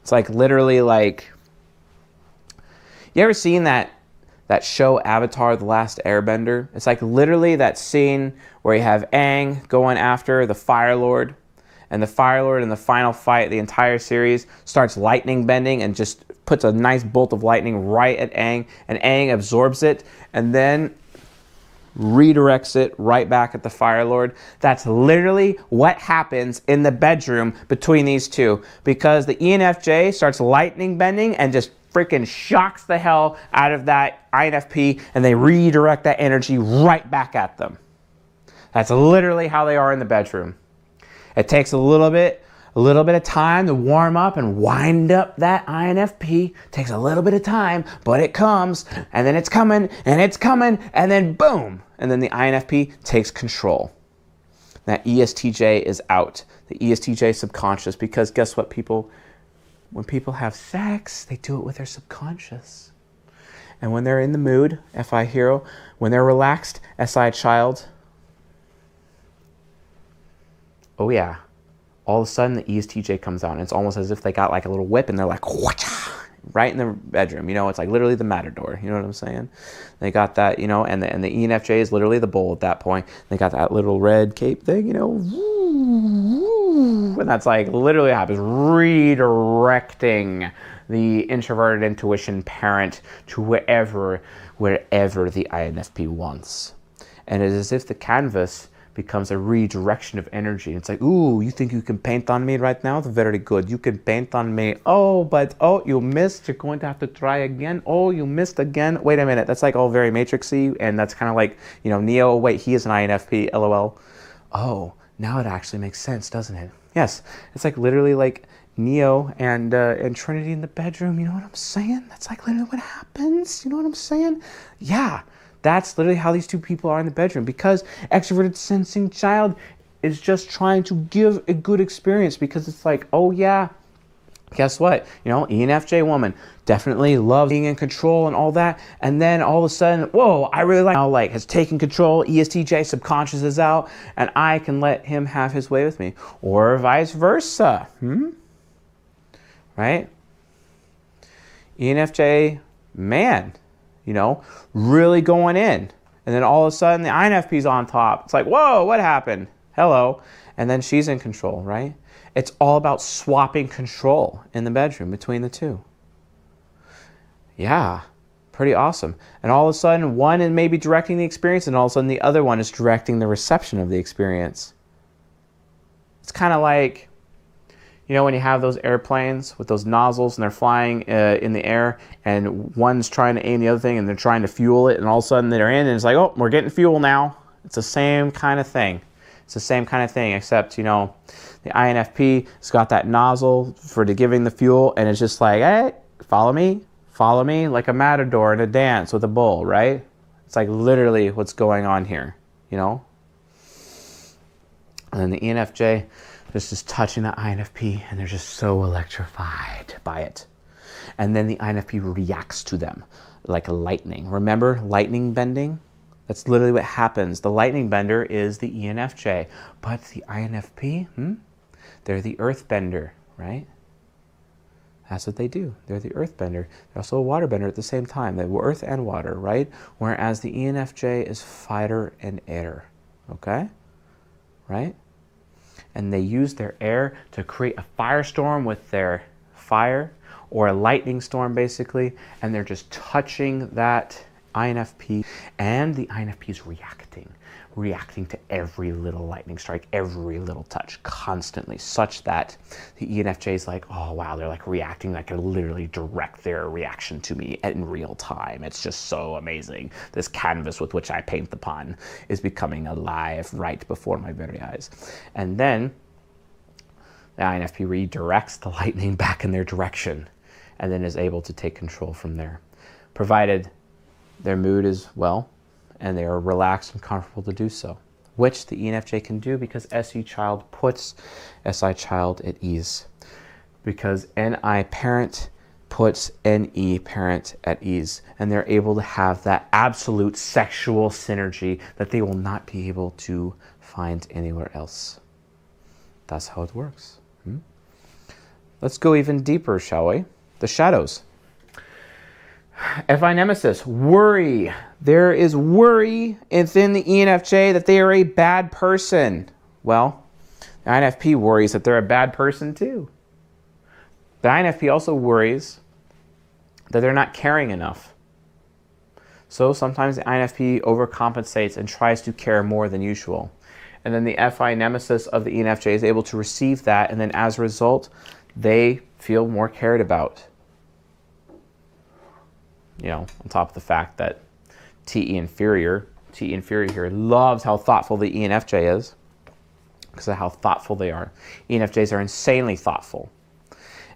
It's like literally like, you ever seen that show Avatar, The Last Airbender? It's like literally that scene where you have Aang going after the Fire Lord, and the Fire Lord in the final fight, the entire series, starts lightning bending and just puts a nice bolt of lightning right at Aang, and Aang absorbs it and then redirects it right back at the Fire Lord. That's literally what happens in the bedroom between these two, because the ENFJ starts lightning bending and just freaking shocks the hell out of that INFP, and they redirect that energy right back at them. That's literally how they are in the bedroom. It takes a little bit of time to warm up and wind up that INFP. Takes a little bit of time, but it comes, and then it's coming, and it's coming, and then boom, and then the INFP takes control. That ESTJ is out. The ESTJ subconscious, because guess what, people? When people have sex, they do it with their subconscious. And when they're in the mood, FI hero, when they're relaxed, SI child, oh yeah, all of a sudden the ESTJ comes out, and it's almost as if they got like a little whip, and they're like, whatcha, right in the bedroom. You know, it's like literally the matador. You know what I'm saying? They got that, you know, and the ENFJ is literally the bull at that point. They got that little red cape thing, you know, and that's like literally happens, redirecting the introverted intuition parent to wherever the INFP wants. And it is as if the canvas becomes a redirection of energy. It's like, ooh, you think you can paint on me right now? Very good. You can paint on me. Oh, but, oh, you missed. You're going to have to try again. Oh, you missed again. Wait a minute. That's like all very Matrixy, and that's kind of like, you know, Neo. Wait, he is an INFP, LOL. Oh, now it actually makes sense, doesn't it? Yes. It's like literally like Neo and Trinity in the bedroom. You know what I'm saying? That's like literally what happens. You know what I'm saying? Yeah. That's literally how these two people are in the bedroom, because extroverted sensing child is just trying to give a good experience, because it's like, oh yeah, guess what? You know, ENFJ woman definitely loves being in control and all that. And then all of a sudden, whoa, I really like, now like has taken control. ESTJ subconscious is out, and I can let him have his way with me, or vice versa. Right? ENFJ man, you know, really going in. And then all of a sudden the INFP's on top. It's like, whoa, what happened? Hello. And then she's in control, right? It's all about swapping control in the bedroom between the two. Yeah, pretty awesome. And all of a sudden one is maybe directing the experience, and all of a sudden the other one is directing the reception of the experience. It's kind of like, you know, when you have those airplanes with those nozzles and they're flying in the air and one's trying to aim the other thing and they're trying to fuel it and all of a sudden they're in and it's like, oh, we're getting fuel now. It's the same kind of thing. It's the same kind of thing, except, you know, the INFP has got that nozzle for giving the fuel and it's just like, hey, follow me, like a matador in a dance with a bull, right? It's like literally what's going on here, you know? And then the ENFJ is just touching the INFP and they're just so electrified by it. And then the INFP reacts to them like lightning. Remember lightning bending? That's literally what happens. The lightning bender is the ENFJ, but the INFP, they're the earth bender, right? That's what they do. They're the earth bender. They're also a water bender at the same time. They're earth and water, right? Whereas the ENFJ is fighter and air, okay? Right? And they use their air to create a firestorm with their fire, or a lightning storm basically, and they're just touching that INFP, and the INFP is reacting to every little lightning strike, every little touch constantly, such that the ENFJ is like, oh wow, they're like reacting, like can literally direct their reaction to me in real time. It's just so amazing. This canvas with which I paint the pun is becoming alive right before my very eyes. And then the INFP redirects the lightning back in their direction and then is able to take control from there, provided their mood is well and they are relaxed and comfortable to do so, which the ENFJ can do because SE child puts SI child at ease, because NI parent puts NE parent at ease, and they're able to have that absolute sexual synergy that they will not be able to find anywhere else. That's how it works. Let's go even deeper, shall we? The shadows. FI nemesis, worry. There is worry within the ENFJ that they are a bad person. Well, the INFP worries that they're a bad person too. The INFP also worries that they're not caring enough. So sometimes the INFP overcompensates and tries to care more than usual. And then the FI nemesis of the ENFJ is able to receive that, and then as a result, they feel more cared about. You know, on top of the fact that TE inferior here loves how thoughtful the ENFJ is because of how thoughtful they are. ENFJs are insanely thoughtful.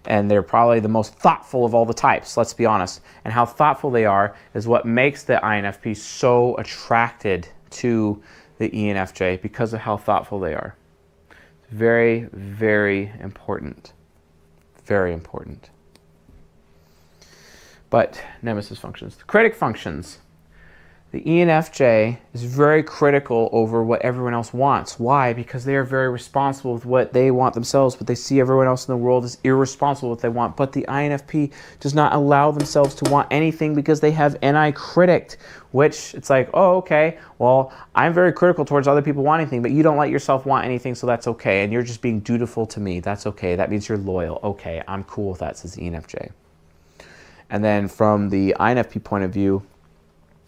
And they're probably the most thoughtful of all the types, let's be honest. And how thoughtful they are is what makes the INFP so attracted to the ENFJ, because of how thoughtful they are. Very, very important. Very important. But nemesis functions. The critic functions. The ENFJ is very critical over what everyone else wants. Why? Because they are very responsible with what they want themselves, but they see everyone else in the world as irresponsible with what they want. But the INFP does not allow themselves to want anything because they have NI critic, which it's like, oh, okay, well, I'm very critical towards other people wanting anything, but you don't let yourself want anything, so that's okay. And you're just being dutiful to me. That's okay. That means you're loyal. Okay, I'm cool with that, says the ENFJ. And then from the INFP point of view,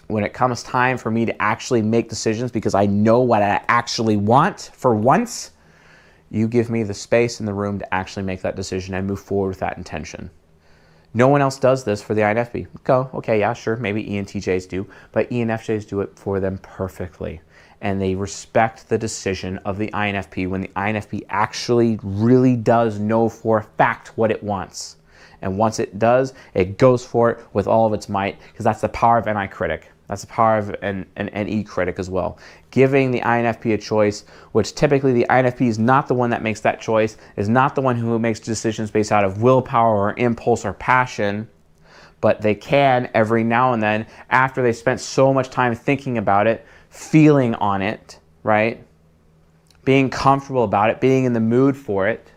when it comes time for me to actually make decisions because I know what I actually want for once, you give me the space in the room to actually make that decision and move forward with that intention. No one else does this for the INFP. Go, okay, yeah, sure, maybe ENTJs do, but ENFJs do it for them perfectly. And they respect the decision of the INFP when the INFP actually really does know for a fact what it wants. And once it does, it goes for it with all of its might, because that's the power of NI critic. That's the power of an NE critic as well. Giving the INFP a choice, which typically the INFP is not the one that makes that choice, is not the one who makes decisions based out of willpower or impulse or passion, but they can every now and then, after they spent so much time thinking about it, feeling on it, right? Being comfortable about it, being in the mood for it.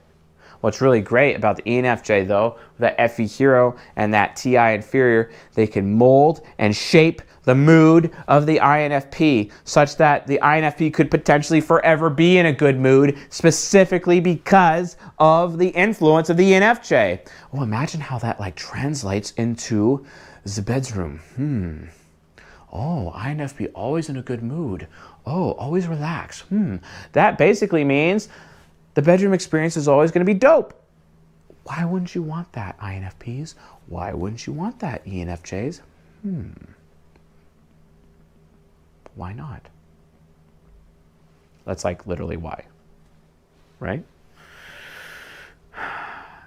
What's really great about the ENFJ though, that FE hero and that TI inferior, they can mold and shape the mood of the INFP such that the INFP could potentially forever be in a good mood, specifically because of the influence of the ENFJ. Oh, imagine how that like translates into the bedroom. Oh, INFP always in a good mood. Oh, always relaxed. That basically means The bedroom experience is always going to be dope. Why wouldn't you want that, INFPs? Why wouldn't you want that, ENFJs? Why not? That's like literally why, right?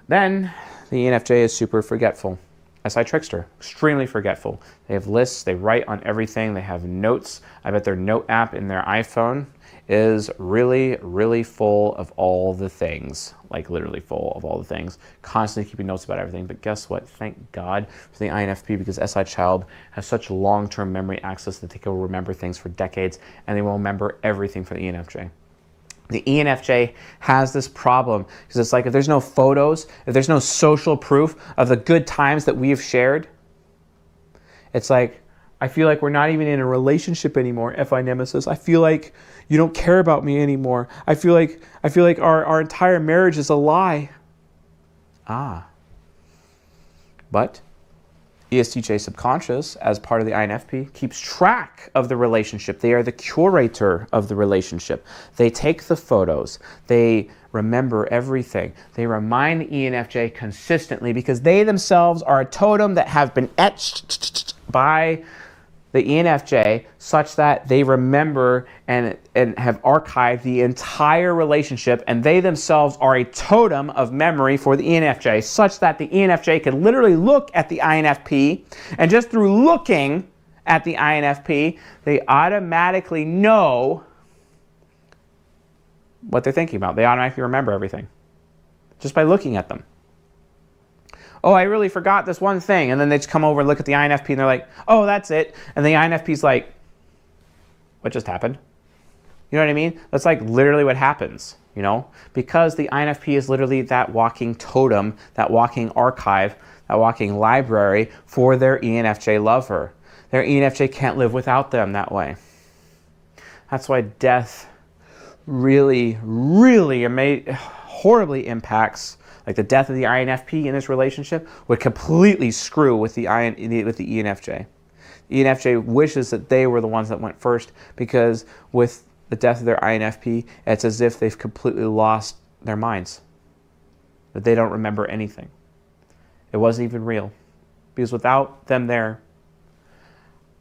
Then the ENFJ is super forgetful. SI trickster, extremely forgetful. They have lists, they write on everything, they have notes. I bet their note app in their iPhone is really, really full of all the things, like literally full of all the things, constantly keeping notes about everything. But guess what? Thank God for the INFP, because SI child has such long-term memory access that they can remember things for decades, and they will remember everything for the ENFJ. The ENFJ has this problem because it's like if there's no photos, if there's no social proof of the good times that we've shared, it's like, I feel like we're not even in a relationship anymore, FI Nemesis. I feel like you don't care about me anymore. I feel like our entire marriage is a lie. But ESTJ subconscious, as part of the INFP, keeps track of the relationship. They are the curator of the relationship. They take the photos. They remember everything. They remind the ENFJ consistently because they themselves are a totem that have been etched by the ENFJ such that they remember and have archived the entire relationship, and they themselves are a totem of memory for the ENFJ such that the ENFJ can literally look at the INFP, and just through looking at the INFP, they automatically know what they're thinking about. They automatically remember everything just by looking at them. Oh, I really forgot this one thing. And then they just come over and look at the INFP and they're like, oh, that's it. And the INFP's like, what just happened? You know what I mean? That's like literally what happens, you know? Because the INFP is literally that walking totem, that walking archive, that walking library for their ENFJ lover. Their ENFJ can't live without them that way. That's why death really, really horribly impacts. Like the death of the INFP in this relationship would completely screw with the ENFJ. The ENFJ wishes that they were the ones that went first, because with the death of their INFP, it's as if they've completely lost their minds. That they don't remember anything. It wasn't even real. Because without them there,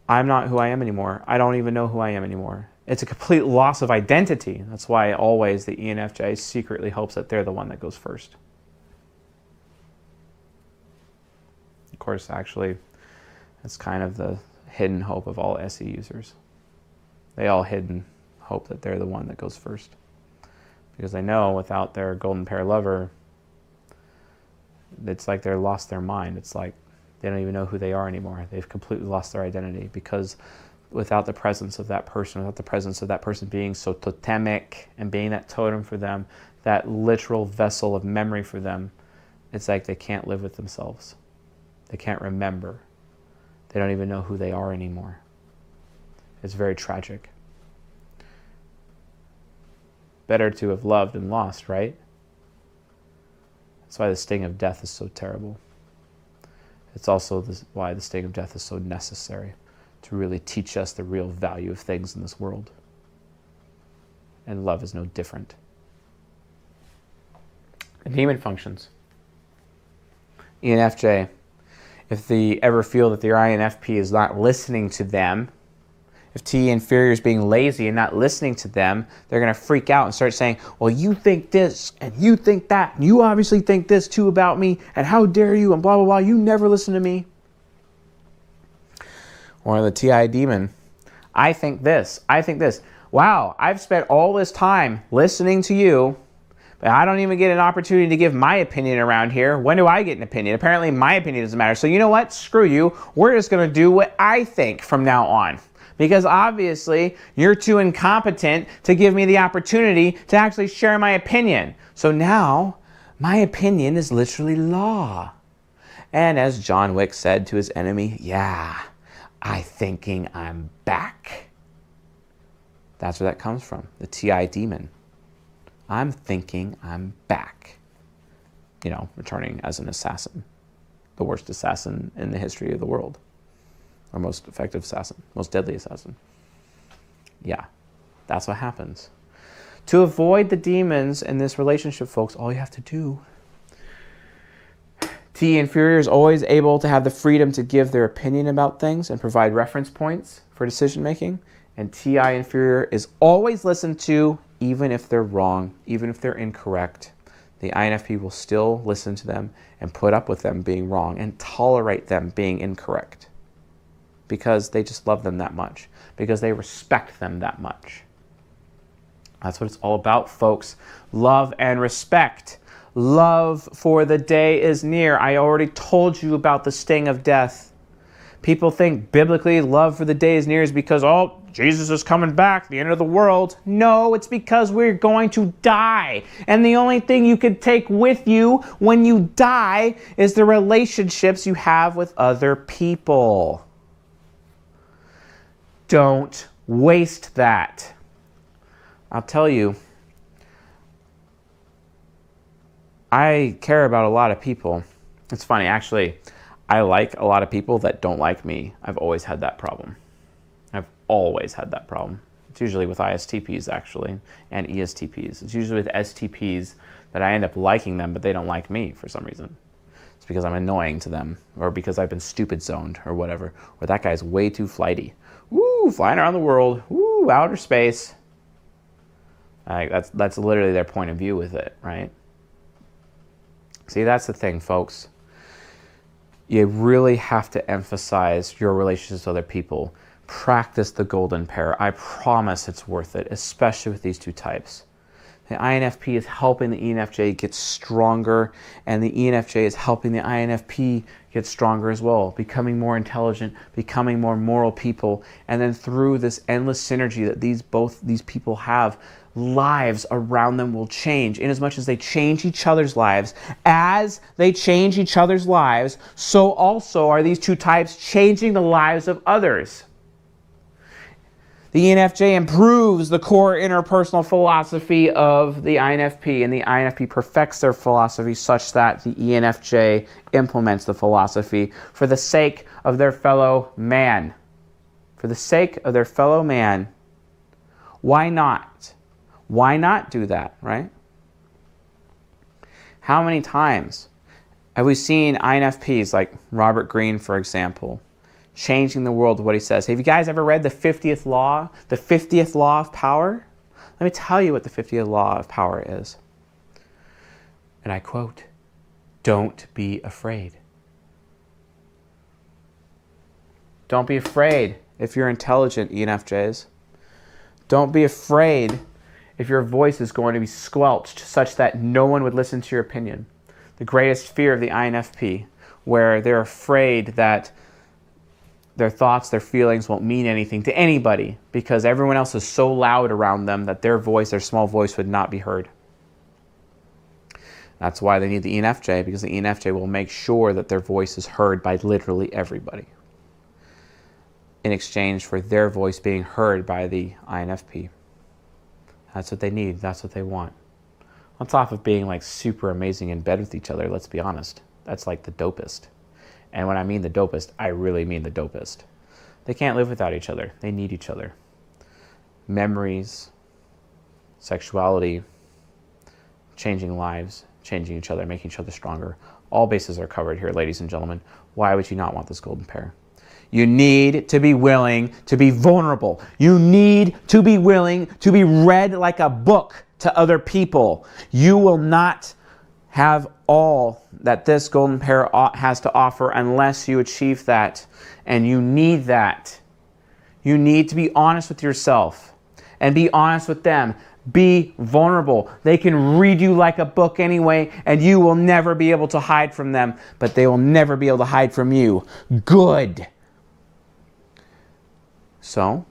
I'm not who I am anymore. I don't even know who I am anymore. It's a complete loss of identity. That's why always the ENFJ secretly hopes that they're the one that goes first. Of course, actually, that's kind of the hidden hope of all SE users. They all hidden hope that they're the one that goes first. Because they know without their golden pair lover, it's like they're lost their mind. It's like they don't even know who they are anymore. They've completely lost their identity, because without the presence of that person, without the presence of that person being so totemic and being that totem for them, that literal vessel of memory for them, it's like they can't live with themselves. They can't remember. They don't even know who they are anymore. It's very tragic. Better to have loved and lost, right? That's why the sting of death is so terrible. It's also why the sting of death is so necessary, to really teach us the real value of things in this world. And love is no different. And demon functions. ENFJ. If they ever feel that their INFP is not listening to them, if T inferior is being lazy and not listening to them, they're going to freak out and start saying, well, you think this, and you think that, and you obviously think this too about me, and how dare you, and blah, blah, blah, you never listen to me. Or the TI demon, I think this. Wow, I've spent all this time listening to you, but I don't even get an opportunity to give my opinion around here. When do I get an opinion? Apparently my opinion doesn't matter. So you know what? Screw you. We're just going to do what I think from now on. Because obviously you're too incompetent to give me the opportunity to actually share my opinion. So now my opinion is literally law. And as John Wick said to his enemy, yeah, I thinking I'm back. That's where that comes from, the TI demon. I'm thinking I'm back. You know, returning as an assassin. The worst assassin in the history of the world. Or most effective assassin. Most deadly assassin. Yeah, that's what happens. To avoid the demons in this relationship, folks, all you have to do. T inferior is always able to have the freedom to give their opinion about things and provide reference points for decision making. And TI inferior is always listened to, even if they're wrong, even if they're incorrect. The INFP will still listen to them and put up with them being wrong and tolerate them being incorrect because they just love them that much, because they respect them that much. That's what it's all about, folks. Love and respect. Love for the day is near. I already told you about the sting of death. People think biblically love for the day is near is because, oh, Jesus is coming back, the end of the world. No, it's because we're going to die. And the only thing you can take with you when you die is the relationships you have with other people. Don't waste that. I'll tell you, I care about a lot of people. It's funny, actually, I like a lot of people that don't like me. I've always had that problem. I've always had that problem. It's usually with ISTPs, actually, and ESTPs. It's usually with STPs that I end up liking them, but they don't like me for some reason. It's because I'm annoying to them, or because I've been stupid zoned, or whatever. Or that guy's way too flighty. Woo, flying around the world. Woo, outer space. That's literally their point of view with it, right? See, that's the thing, folks. You really have to emphasize your relationships with other people. Practice the golden pair. I promise it's worth it, especially with these two types. The INFP is helping the ENFJ get stronger, and the ENFJ is helping the INFP get stronger as well, becoming more intelligent, becoming more moral people, and then through this endless synergy that these people have, lives around them will change. In as much as they change each other's lives, as they change each other's lives, so also are these two types changing the lives of others. The ENFJ improves the core interpersonal philosophy of the INFP, and the INFP perfects their philosophy such that the ENFJ implements the philosophy for the sake of their fellow man. For the sake of their fellow man. Why not? Why not do that, right? How many times have we seen INFPs like Robert Greene, for example, changing the world with what he says? Have you guys ever read the 50th law? The 50th law of power? Let me tell you what the 50th law of power is. And I quote, "Don't be afraid." Don't be afraid if you're intelligent, ENFJs. Don't be afraid if your voice is going to be squelched such that no one would listen to your opinion. The greatest fear of the INFP, where they're afraid that their thoughts, their feelings won't mean anything to anybody because everyone else is so loud around them that their voice, their small voice, would not be heard. That's why they need the ENFJ, because the ENFJ will make sure that their voice is heard by literally everybody in exchange for their voice being heard by the INFP. That's what they need. That's what they want. On top of being like super amazing in bed with each other, let's be honest. That's like the dopest. And when I mean the dopest, I really mean the dopest. They can't live without each other. They need each other. Memories, sexuality, changing lives, changing each other, making each other stronger. All bases are covered here, ladies and gentlemen. Why would you not want this golden pair? You need to be willing to be vulnerable. You need to be willing to be read like a book to other people. You will not have all that this golden pair has to offer unless you achieve that. And you need that. You need to be honest with yourself and be honest with them. Be vulnerable. They can read you like a book anyway, and you will never be able to hide from them, but they will never be able to hide from you. Good. So,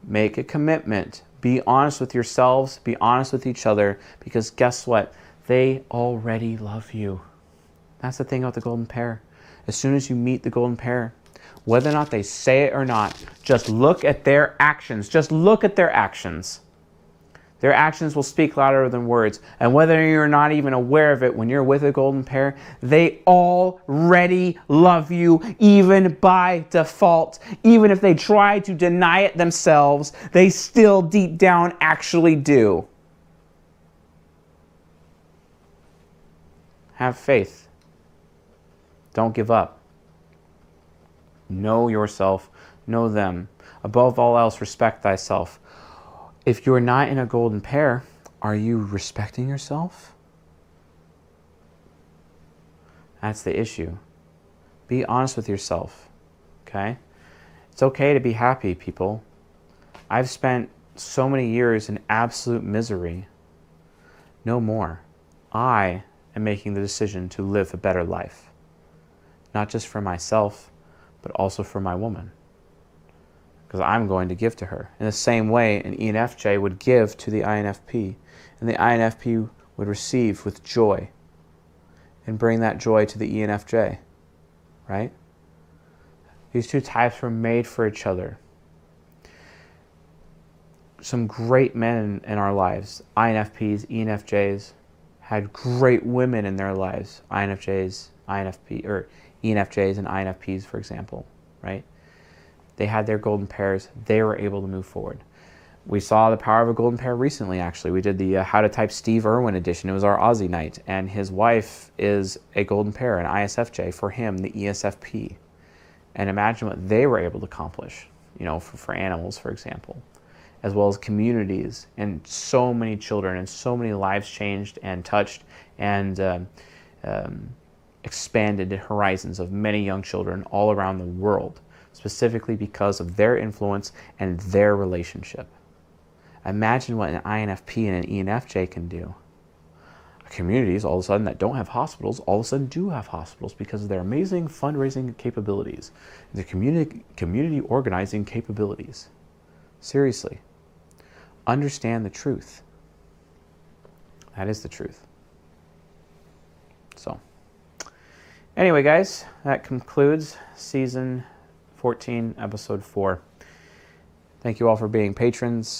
make a commitment. Be honest with yourselves. Be honest with each other, because guess what? They already love you. That's the thing about the golden pair. As soon as you meet the golden pair, whether or not they say it or not, just look at their actions. Just look at their actions. Their actions will speak louder than words. And whether you're not even aware of it, when you're with a golden pair, they already love you, even by default. Even if they try to deny it themselves, they still deep down actually do. Have faith. Don't give up. Know yourself. Know them. Above all else, respect thyself. If you're not in a golden pair, are you respecting yourself? That's the issue. Be honest with yourself, okay? It's okay to be happy, people. I've spent so many years in absolute misery. No more. I am making the decision to live a better life. Not just for myself, but also for my woman. Because I'm going to give to her. In the same way an ENFJ would give to the INFP, and the INFP would receive with joy and bring that joy to the ENFJ, right? These two types were made for each other. Some great men in our lives, INFPs, ENFJs, had great women in their lives, INFJs, INFP, or ENFJs and INFPs, for example, right? They had their golden pairs. They were able to move forward. We saw the power of a golden pair recently, actually. We did the How to Type Steve Irwin edition. It was our Aussie night. And his wife is a golden pair, an ISFJ. For him, the ESFP. And imagine what they were able to accomplish, you know, for animals, for example, as well as communities and so many children and so many lives changed and touched and expanded the horizons of many young children all around the world, specifically because of their influence and their relationship. Imagine what an INFP and an ENFJ can do. Communities, all of a sudden, that don't have hospitals, all of a sudden do have hospitals because of their amazing fundraising capabilities, the community organizing capabilities. Seriously, understand the truth. That is the truth. So, anyway, guys, that concludes season 14, episode 4. Thank you all for being patrons.